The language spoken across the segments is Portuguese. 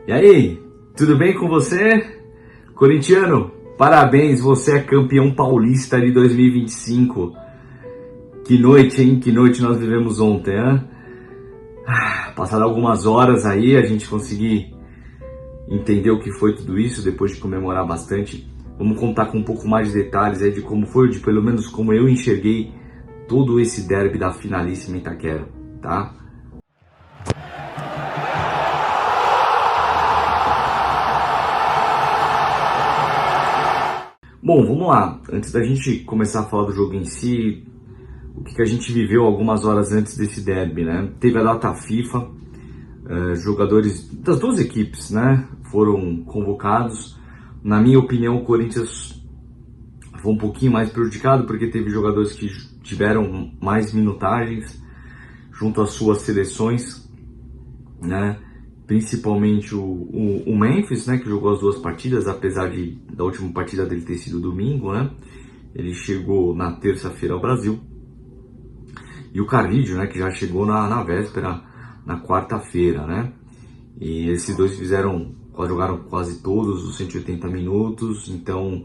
E aí, tudo bem com você? Corintiano, parabéns, você é campeão paulista de 2025. Que noite, hein? Que noite nós vivemos ontem, hein? Passaram algumas horas aí, a gente conseguir entender o que foi tudo isso, depois de comemorar bastante. Vamos contar com um pouco mais de detalhes aí de como foi, de pelo menos como eu enxerguei todo esse derby da finalíssima Itaquera, tá? Bom, vamos lá. Antes da gente começar a falar do jogo em si, o que a gente viveu algumas horas antes desse derby, né? Teve a data FIFA, jogadores das duas equipes, né, foram convocados. Na minha opinião, o Corinthians foi um pouquinho mais prejudicado porque teve jogadores que tiveram mais minutagens junto às suas seleções, né? Principalmente o Memphis, né, que jogou as duas partidas, apesar da última partida dele ter sido domingo, né? Ele chegou na terça-feira ao Brasil. E o Carvalho, né, que já chegou na véspera, na quarta-feira, né? E esses dois jogaram quase todos os 180 minutos, então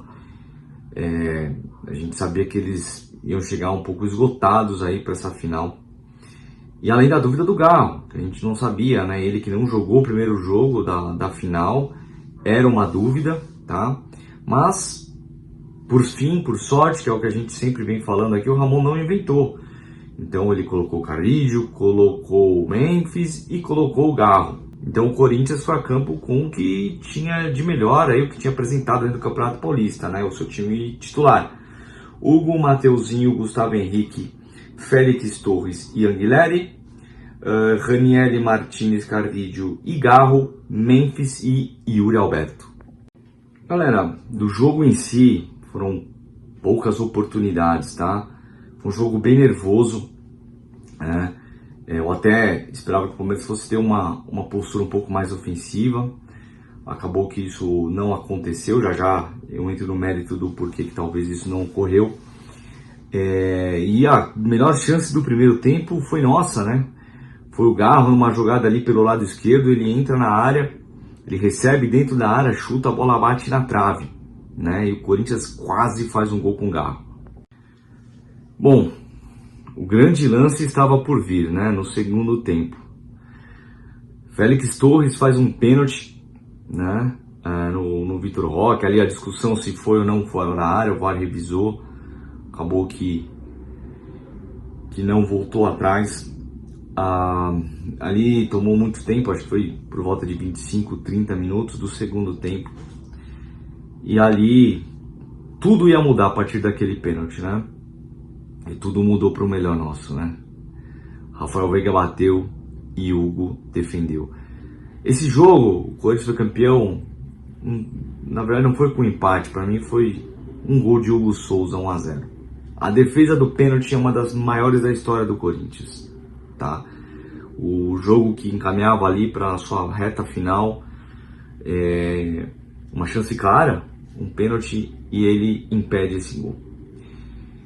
a gente sabia que eles iam chegar um pouco esgotados aí para essa final. E além da dúvida do Garro, que a gente não sabia, né? Ele que não jogou o primeiro jogo da final, era uma dúvida, tá? Mas, por fim, por sorte, que é o que a gente sempre vem falando aqui, o Ramon não inventou. Então ele colocou o Carvalho, colocou o Memphis e colocou o Garro. Então o Corinthians foi a campo com o que tinha de melhor, aí, o que tinha apresentado dentro do Campeonato Paulista, né? O seu time titular. Hugo, Mateuzinho, Gustavo Henrique, Félix Torres e Anguilleri, Ranieri, Martinez, Carvalho e Garro, Memphis e Yuri Alberto. Galera, do jogo em si, foram poucas oportunidades, tá? Foi um jogo bem nervoso, né? Eu até esperava que o Palmeiras fosse ter uma postura um pouco mais ofensiva. Acabou que isso não aconteceu, já eu entro no mérito do porquê que talvez isso não ocorreu. E a melhor chance do primeiro tempo foi nossa, né? Foi o Garro numa jogada ali pelo lado esquerdo, ele entra na área, ele recebe dentro da área, chuta, a bola bate na trave, né? E o Corinthians quase faz um gol com o Garro. Bom, o grande lance estava por vir, né? No segundo tempo. Félix Torres faz um pênalti, né? No Vitor Roque, ali a discussão se foi ou não fora da área, o VAR revisou, acabou que não voltou atrás. Ali tomou muito tempo, acho que foi por volta de 25, 30 minutos do segundo tempo. E ali tudo ia mudar a partir daquele pênalti, né? E tudo mudou para o melhor nosso, né? Rafael Veiga bateu e Hugo defendeu. Esse jogo, o Corinthians foi campeão, na verdade não foi com empate, para mim foi um gol de Hugo Souza, 1-0. A defesa do pênalti é uma das maiores da história do Corinthians, tá? O jogo que encaminhava ali para a sua reta final, uma chance clara, um pênalti, e ele impede esse gol.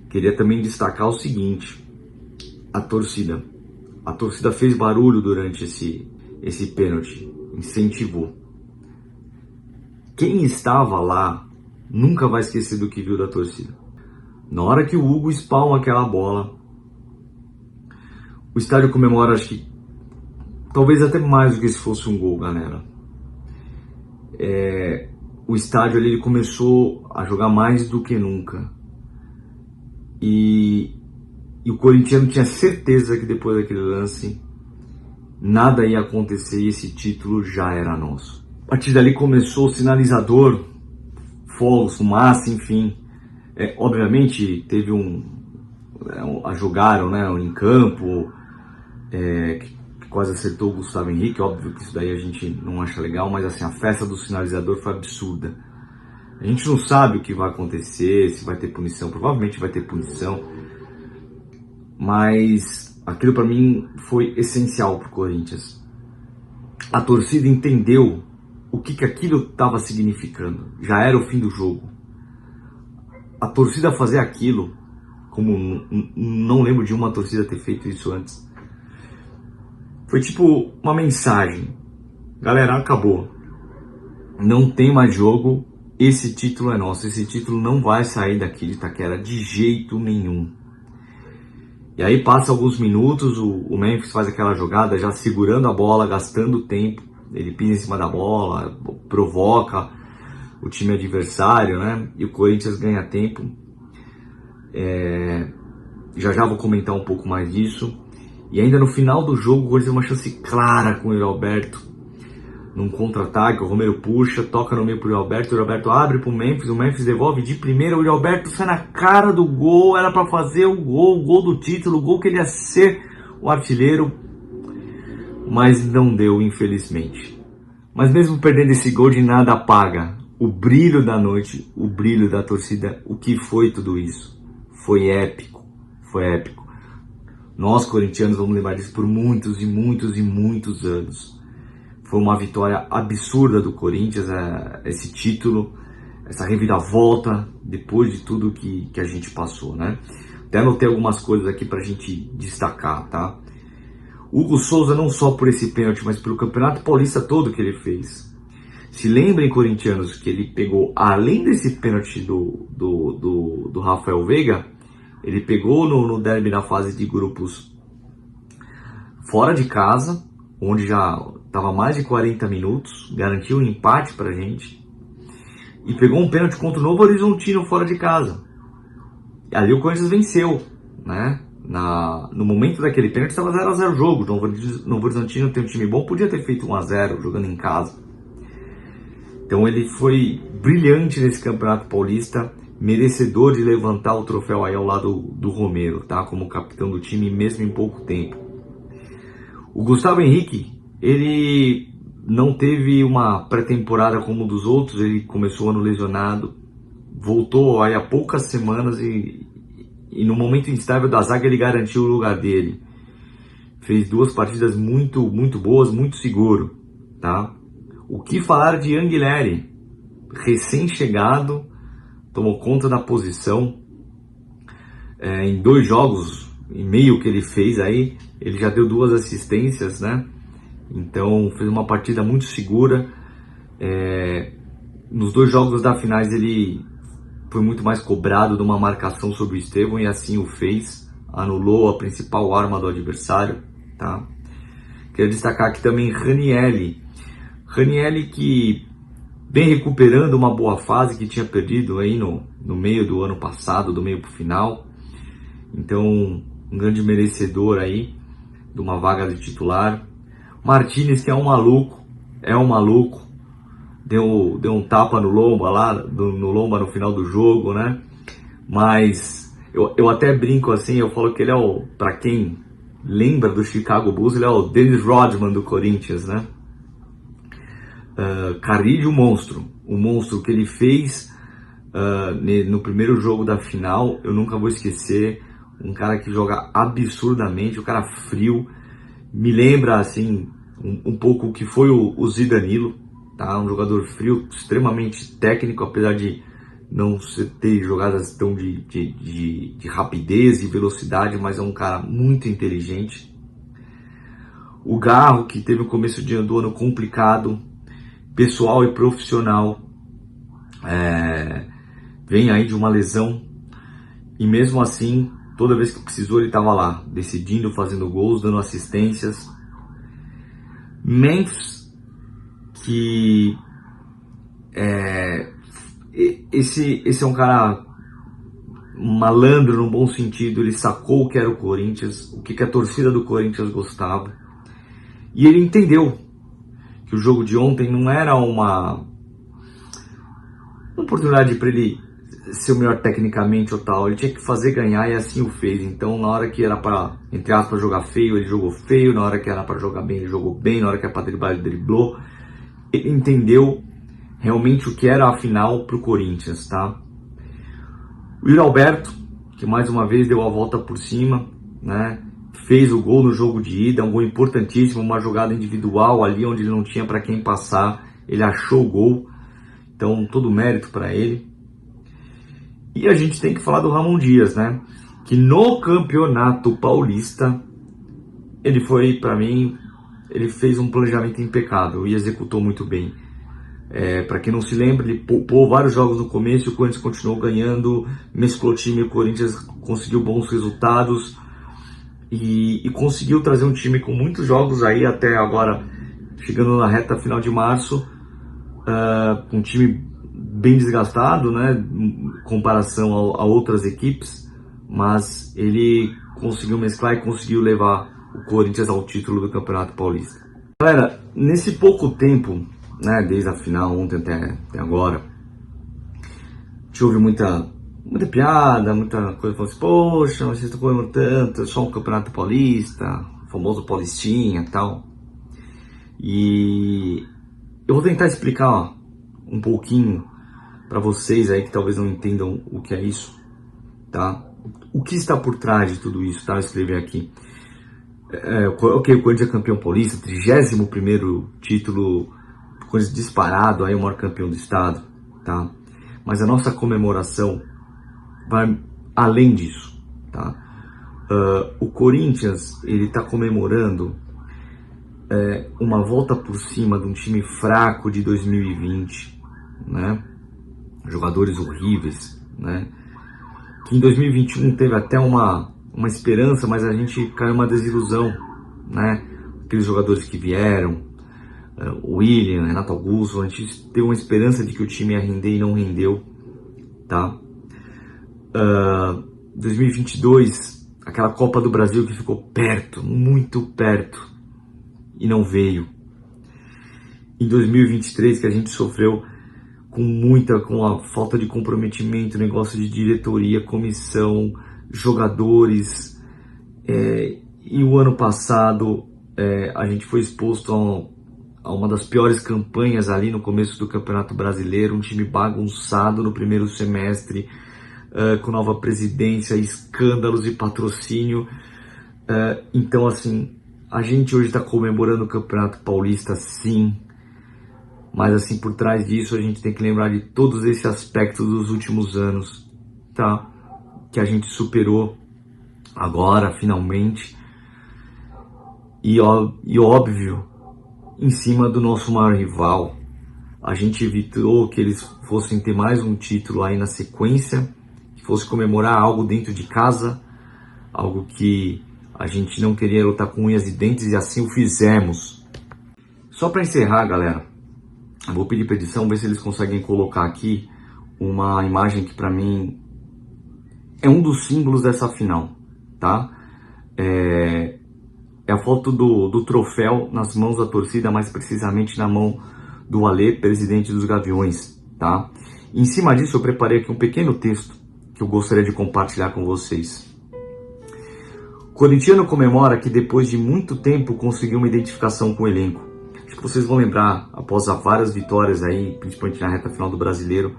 Queria também destacar o seguinte, a torcida fez barulho durante esse pênalti, incentivou. Quem estava lá nunca vai esquecer do que viu da torcida. Na hora que o Hugo espalma aquela bola, o estádio comemora, acho que talvez até mais do que se fosse um gol, galera. O estádio ali, ele começou a jogar mais do que nunca. E o corintiano tinha certeza que depois daquele lance nada ia acontecer e esse título já era nosso. A partir dali começou o sinalizador, fogos, fumaça, enfim. Obviamente teve jogaram, né, em campo, que quase acertou o Gustavo Henrique. Óbvio que isso daí a gente não acha legal, mas assim, a festa do sinalizador foi absurda. A gente não sabe o que vai acontecer, se vai ter punição, provavelmente vai ter punição, mas aquilo para mim foi essencial pro Corinthians. A torcida entendeu o que aquilo estava significando, já era o fim do jogo. A torcida fazer aquilo, como não lembro de uma torcida ter feito isso antes, foi tipo uma mensagem: galera, acabou, não tem mais jogo, esse título é nosso, esse título não vai sair daqui de Itaquera de jeito nenhum. E aí passa alguns minutos, o Memphis faz aquela jogada já segurando a bola, gastando tempo, ele pisa em cima da bola, provoca o time adversário, né? E o Corinthians ganha tempo. Já vou comentar um pouco mais disso. E ainda no final do jogo, o Corinthians tem uma chance clara com o Yuri Alberto. Num contra-ataque, o Romero puxa, toca no meio pro Yuri Alberto, o Yuri Alberto abre pro Memphis, o Memphis devolve de primeira, o Yuri Alberto sai na cara do gol, era para fazer o gol do título, o gol que ele ia ser o artilheiro, mas não deu, infelizmente. Mas mesmo perdendo esse gol, de nada apaga o brilho da noite, o brilho da torcida, o que foi tudo isso. Foi épico, foi épico. Nós, corintianos, vamos lembrar disso por muitos e muitos e muitos anos. Foi uma vitória absurda do Corinthians, esse título, essa reviravolta, depois de tudo que a gente passou, né? Até anotei algumas coisas aqui pra gente destacar, tá? Hugo Souza, não só por esse pênalti, mas pelo Campeonato Paulista todo que ele fez. Se lembrem, corintianos, que ele pegou, além desse pênalti do Rafael Veiga, ele pegou no derby na fase de grupos fora de casa, onde já estava mais de 40 minutos, garantiu um empate pra gente, e pegou um pênalti contra o Novo Horizontino fora de casa. E ali o Corinthians venceu, né? No momento daquele pênalti estava 0-0 o jogo. O Novo Horizontino tem um time bom, podia ter feito 1-0 jogando em casa. Então ele foi brilhante nesse Campeonato Paulista, merecedor de levantar o troféu aí ao lado do Romero, tá? Como capitão do time, mesmo em pouco tempo. O Gustavo Henrique, ele não teve uma pré-temporada como dos outros, ele começou o ano lesionado, voltou aí há poucas semanas e no momento instável da zaga ele garantiu o lugar dele. Fez 2 partidas muito boas, muito seguro, tá? O que falar de Anguilleri, recém-chegado, tomou conta da posição, em 2 jogos e meio que ele fez aí, ele já deu 2 assistências, né? Então fez uma partida muito segura. Nos 2 jogos da finais ele foi muito mais cobrado de uma marcação sobre o Estevão e assim o fez, anulou a principal arma do adversário, tá? Quero destacar aqui também Ranieri que vem recuperando uma boa fase que tinha perdido aí no meio do ano passado, do meio pro final. Então um grande merecedor aí de uma vaga de titular. Martinez, que é um maluco, deu um tapa no Lomba no final do jogo, né? Mas eu até brinco assim, eu falo que ele é pra quem lembra do Chicago Bulls, ele é o Dennis Rodman do Corinthians, né? Carrillo, o monstro que ele fez no primeiro jogo da final, eu nunca vou esquecer. Um cara que joga absurdamente, um cara frio, me lembra assim um pouco o que foi o Zidanilo, tá? Um jogador frio, extremamente técnico, apesar de não ter jogadas tão de rapidez e velocidade, mas é um cara muito inteligente. O Garro, que teve um começo do ano complicado, pessoal e profissional, vem aí de uma lesão, e mesmo assim, toda vez que precisou ele estava lá, decidindo, fazendo gols, dando assistências. Memphis, que esse é um cara malandro no bom sentido, ele sacou o que era o Corinthians, o que a torcida do Corinthians gostava, e ele entendeu que o jogo de ontem não era uma oportunidade para ele ser o melhor tecnicamente ou tal, ele tinha que fazer ganhar e assim o fez. Então na hora que era para, entre aspas, jogar feio, ele jogou feio, na hora que era para jogar bem, ele jogou bem, na hora que era para driblar, ele driblou. Ele entendeu realmente o que era a final pro Corinthians, tá? O Yuri Alberto, que mais uma vez deu a volta por cima, né? Fez o gol no jogo de ida, um gol importantíssimo, uma jogada individual ali onde ele não tinha para quem passar, ele achou o gol, então todo mérito para ele. E a gente tem que falar do Ramon Dias, né? Que no Campeonato Paulista, ele foi, para mim, ele fez um planejamento impecável e executou muito bem. Para quem não se lembra, ele poupou vários jogos no começo, o Corinthians continuou ganhando, mesclou o time, o Corinthians conseguiu bons resultados e conseguiu trazer um time com muitos jogos aí até agora, chegando na reta final de março, um time bem desgastado, né, em comparação a outras equipes, mas ele conseguiu mesclar e conseguiu levar o Corinthians ao título do Campeonato Paulista. Galera, nesse pouco tempo, né, desde a final, ontem até agora, a gente ouve muita piada, muita coisa, falando assim, poxa, mas vocês estão comemorando tanto, é só um Campeonato Paulista, o famoso Paulistinha e tal. E eu vou tentar explicar um pouquinho para vocês aí que talvez não entendam o que é isso, tá? O que está por trás de tudo isso, tá? Eu escrevi aqui. Ok, o Corinthians é campeão paulista, 31º título, o Corinthians disparado, aí o maior campeão do estado, tá? Mas a nossa comemoração vai além disso, tá? O Corinthians, ele tá comemorando uma volta por cima de um time fraco de 2020, né? Jogadores horríveis, né? Que em 2021 teve até uma esperança, mas a gente caiu uma desilusão, né? Aqueles jogadores que vieram, o William, Renato Augusto, a gente teve uma esperança de que o time ia render e não rendeu, tá? 2022, aquela Copa do Brasil que ficou perto, muito perto, e não veio. Em 2023, que a gente sofreu com a falta de comprometimento, negócio de diretoria, comissão, jogadores, e o ano passado a gente foi exposto a uma das piores campanhas ali no começo do Campeonato Brasileiro, um time bagunçado no primeiro semestre, com nova presidência, escândalos e patrocínio. Então, assim, a gente hoje está comemorando o Campeonato Paulista, sim, mas assim, por trás disso a gente tem que lembrar de todos esses aspectos dos últimos anos, tá? Que a gente superou agora, finalmente, e óbvio, em cima do nosso maior rival. A gente evitou que eles fossem ter mais um título aí na sequência, que fosse comemorar algo dentro de casa, algo que a gente não queria lutar com unhas e dentes, e assim o fizemos. Só para encerrar, galera, eu vou pedir para edição ver se eles conseguem colocar aqui uma imagem que para mim é um dos símbolos dessa final, tá? É a foto do troféu nas mãos da torcida, mais precisamente na mão do Alê, presidente dos Gaviões, tá? Em cima disso eu preparei aqui um pequeno texto que eu gostaria de compartilhar com vocês. O corintiano comemora que depois de muito tempo conseguiu uma identificação com o elenco. Acho que vocês vão lembrar, após várias vitórias aí, principalmente na reta final do Brasileiro,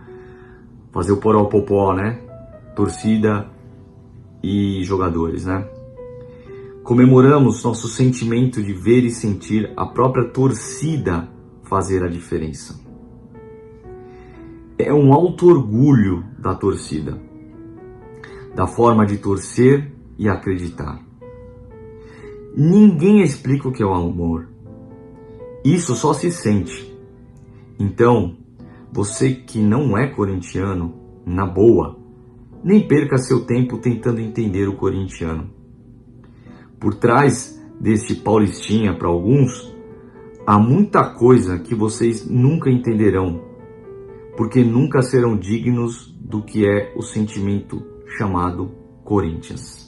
fazer o poró-popó, né? Torcida e jogadores, né? Comemoramos nosso sentimento de ver e sentir a própria torcida fazer a diferença. É um alto orgulho da torcida, da forma de torcer e acreditar. Ninguém explica o que é o amor. Isso só se sente. Então, você que não é corintiano, na boa, nem perca seu tempo tentando entender o corintiano. Por trás deste paulistinha para alguns, há muita coisa que vocês nunca entenderão, porque nunca serão dignos do que é o sentimento chamado Corinthians.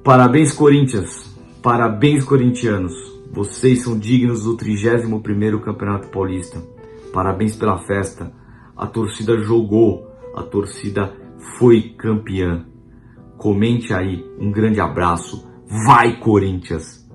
Parabéns, Corinthians! Parabéns, corintianos! Vocês são dignos do 31º Campeonato Paulista. Parabéns pela festa. A torcida jogou, a torcida foi campeã. Comente aí, um grande abraço. Vai, Corinthians!